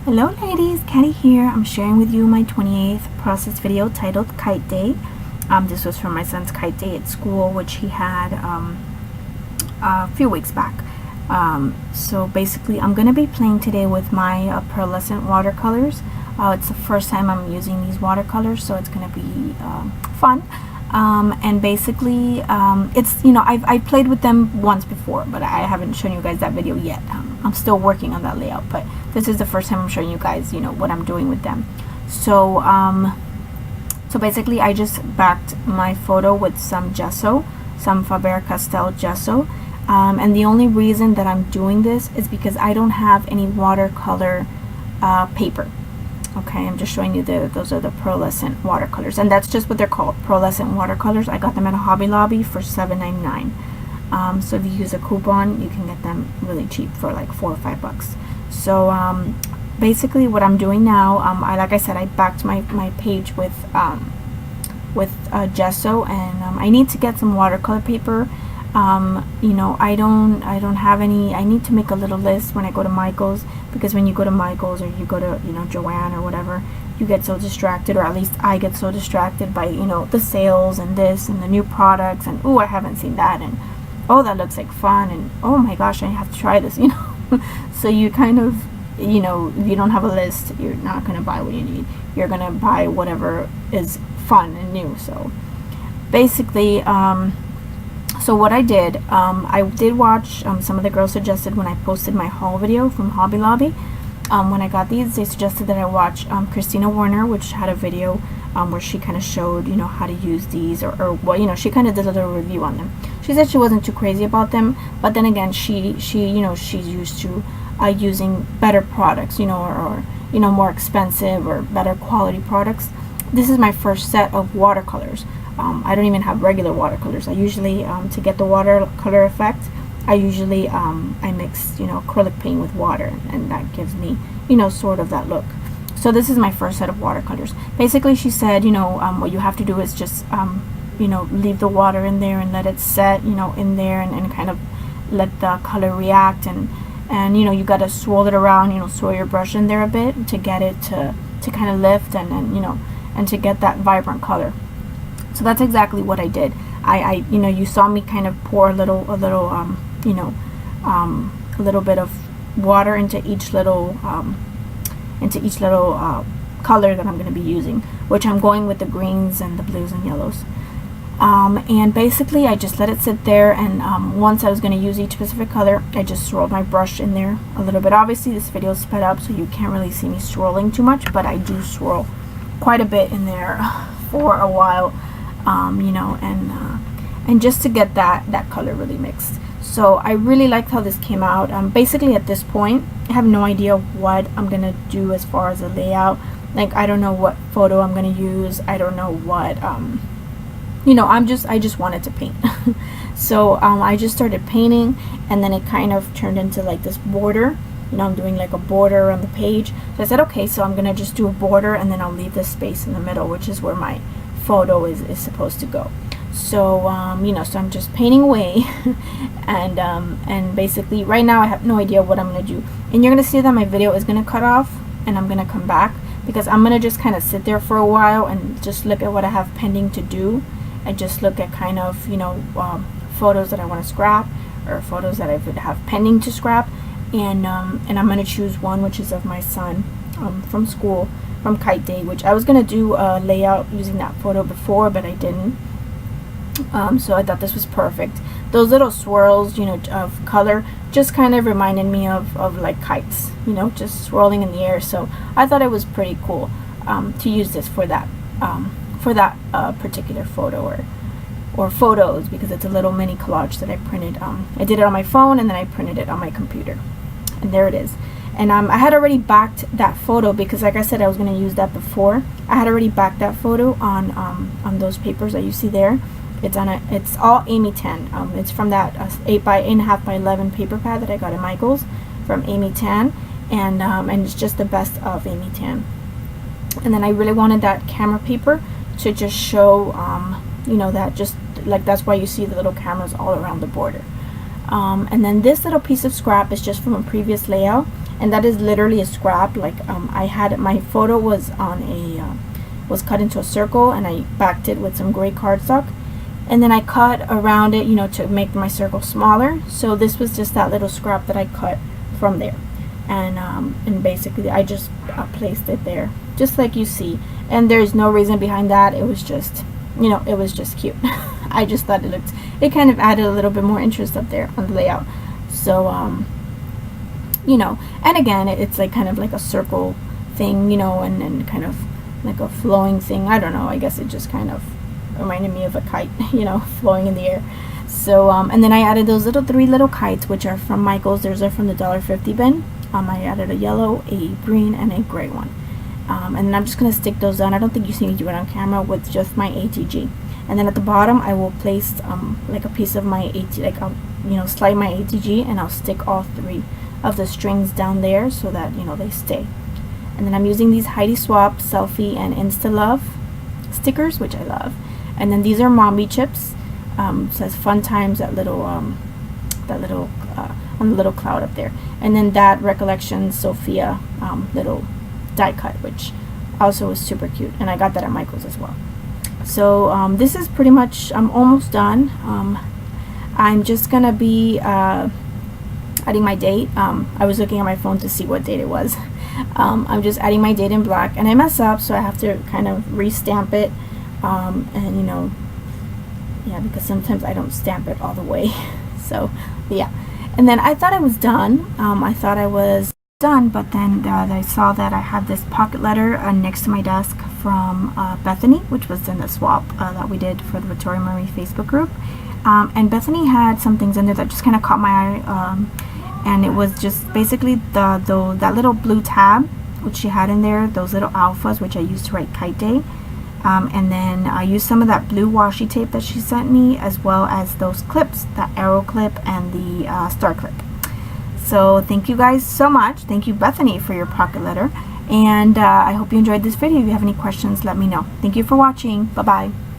Hello ladies, Caddy here. I'm sharing with you my 28th process video titled Kite Day. This was for my son's Kite Day at school, which he had a few weeks back. So basically I'm going to be playing today with my pearlescent watercolors. It's the first time I'm using these watercolors, so it's going to be fun. And basically it's, I played with them once before, but I haven't shown you guys that video yet. I'm still working on that layout, but this is the first time I'm showing you guys, what I'm doing with them. So so basically I just backed my photo with some gesso, some Faber-Castell gesso, and the only reason that I'm doing this is because I don't have any watercolor paper. Okay, I'm just showing you those are the pearlescent watercolors, and that's just what they're called, pearlescent watercolors. I got them at a Hobby Lobby for $7.99. So if you use a coupon, you can get them really cheap for like $4 or $5. So basically what I'm doing now, like I said, I backed my page with gesso, and I need to get some watercolor paper. I don't have any. I need to make a little list when I go to Michael's, because when you go to Michael's or you go to Joanne or whatever, you get so distracted, or at least I get so distracted by the sales and this and the new products, and oh, I haven't seen that, and oh, that looks like fun, and oh my gosh, I have to try this, so you kind of, if you don't have a list, you're not going to buy what you need. You're going to buy whatever is fun and new. So basically so what I did watch some of the girls suggested when I posted my haul video from Hobby Lobby. When I got these, they suggested that I watch Christina Warner, which had a video where she kind of showed how to use these, or well, she kind of did a little review on them. She said she wasn't too crazy about them, but then again, she's used to using better products, or more expensive or better quality products. This is my first set of watercolors. I don't even have regular watercolors. I usually, to get the watercolor effect, I usually I mix acrylic paint with water, and that gives me sort of that look. So this is my first set of watercolors. Basically, she said what you have to do is just leave the water in there and let it set in there, and kind of let the color react, and you got to swirl it around, swirl your brush in there a bit to get it to kind of lift, and to get that vibrant color. So that's exactly what I did. You saw me kind of pour a little bit of water into each little color that I'm going to be using, which I'm going with the greens and the blues and yellows. And basically I just let it sit there, and once I was going to use each specific color, I just swirled my brush in there a little bit. Obviously this video is sped up, so you can't really see me swirling too much, but I do swirl quite a bit in there for a while, and just to get that color really mixed. So I really liked how this came out. Basically at this point I have no idea what I'm gonna do as far as the layout. Like, I don't know what photo I'm gonna use. I don't know what I just wanted to paint. So I just started painting, and then it kind of turned into like this border. I'm doing like a border around the page. So I said, okay, so I'm gonna just do a border, and then I'll leave this space in the middle, which is where my photo is supposed to go. So so I'm just painting away, and basically right now I have no idea what I'm gonna do. And you're gonna see that my video is gonna cut off, and I'm gonna come back, because I'm gonna just kind of sit there for a while and just look at what I have pending to do, and just look at kind of photos that I want to scrap, or photos that I would have pending to scrap, and I'm gonna choose one which is of my son from school, from Kite Day, which I was gonna do a layout using that photo before, but I didn't. So I thought this was perfect. Those little swirls of color just kind of reminded me of like kites, just swirling in the air. So I thought it was pretty cool to use this for that particular photo, or photos, because it's a little mini collage that I printed. I did it on my phone, and then I printed it on my computer, and there it is. And I had already backed that photo, because like I said, I was going to use that before. I had already backed that photo on those papers that you see there. It's all Amy Tan. It's from that 8.5 by 11 paper pad that I got at Michael's from Amy Tan, and it's just the best of Amy Tan. And then I really wanted that camera paper to just show that, just like, that's why you see the little cameras all around the border. And then this little piece of scrap is just from a previous layout, and that is literally a scrap. Like I had my photo was on a was cut into a circle, and I backed it with some gray cardstock, and then I cut around it, you know, to make my circle smaller. So this was just that little scrap that I cut from there, and basically I just placed it there, just like you see. And there's no reason behind that. It was just, you know, it was just cute. I just thought it kind of added a little bit more interest up there on the layout. So you know, and again, it's like kind of like a circle thing, you know, and kind of like a flowing thing. I don't know, I guess it just kind of reminded me of a kite, you know, flowing in the air. So and then I added those three little kites, which are from Michael's. Those are from the $1.50 bin. I added a yellow, a green, and a gray one. And then I'm just going to stick those on. I don't think you see me do it on camera, with just my ATG. And then at the bottom I will place like a piece of my ATG, like I'll, you know, slide my ATG, and I'll stick all three of the strings down there so that, you know, they stay. And then I'm using these Heidi Swapp, Selfie, and Insta Love stickers, which I love. And then these are Mommy chips. Says Fun Times, that little on the little cloud up there. And then that Recollection Sophia little die cut, which also was super cute, and I got that at Michael's as well. So this is pretty much, I'm almost done. I'm just gonna be adding my date. I was looking at my phone to see what date it was. I'm just adding my date in black, and I mess up, so I have to kind of re-stamp it, and you know, yeah, because sometimes I don't stamp it all the way. So yeah, and then I thought I was done. I thought I was done, but then I saw that I had this pocket letter next to my desk from Bethany, which was in the swap that we did for the Victoria Marie Facebook group. And Bethany had some things in there that just kind of caught my eye, and it was just basically that little blue tab which she had in there, those little alphas which I used to write Kite Day, and then I used some of that blue washi tape that she sent me, as well as those clips, that arrow clip and the star clip. So thank you guys so much. Thank you, Bethany, for your pocket letter, and I hope you enjoyed this video. If you have any questions, let me know. Thank you for watching. Bye bye.